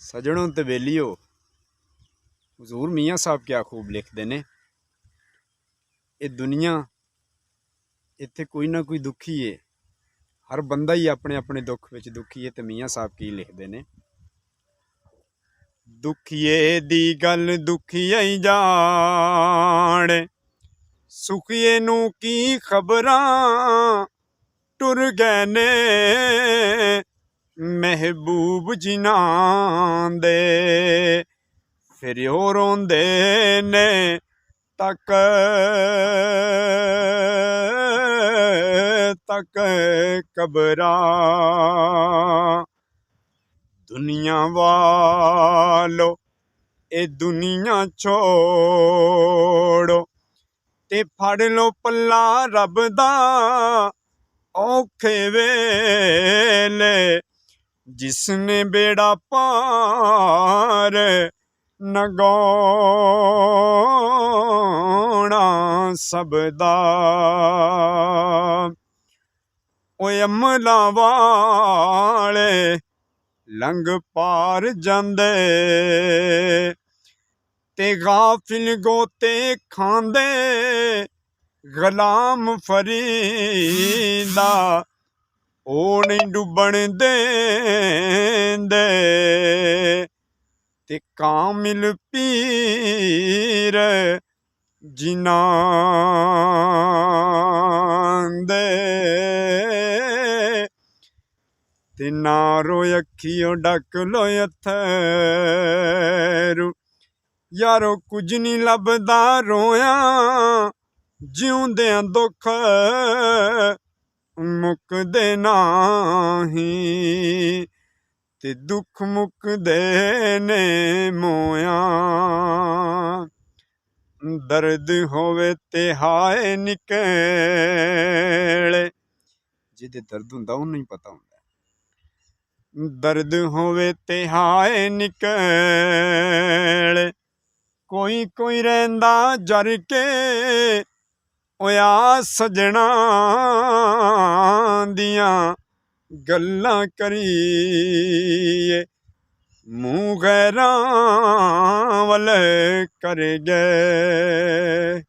सजणों ते बेलियो हुजूर मियाँ साहब क्या खूब लिखते ने। ये दुनिया इत्थे कोई ना कोई दुखी है, हर बंदा ही अपने अपने दुख विच दुखी है। ते मियाँ साहब की लिखते ने, दुखिए दी गल दुखिए ही जाने, सुखिए नू की खबरां टुर गए ने महबूब जिन्हां दे। फिर ओ रोंदे ने तक तक कबरां। दुनिया वालो ए दुनिया छोड़ो ते फड़ लो पल्ला रब दा औखे वेले। जिसने बेड़ा पार न गौना सबदा। ओए अमला वाले लंघ पार जांदे ते गाफिल गोते खांदे गुलाम फरीदा ओ नहीं डुबण देंदे। ते कामिल पीर जिन्हां दे ते नारो अखियों डक लो अथरू। यारो कुछ नहीं लभदा रोया जिउंदियां दुख मुकदे नाही ते दुख मुकदे ने मोया। दर्द होवे ते हाय निकले, जिदे दर्द हुंदा उन्हें ही पता हुंदा। दर्द होवे ते हाय निकले, कोई कोई रहिंदा जर के ओया सजना दियां गल्लां करिए मुँह गैरां वल कर गए।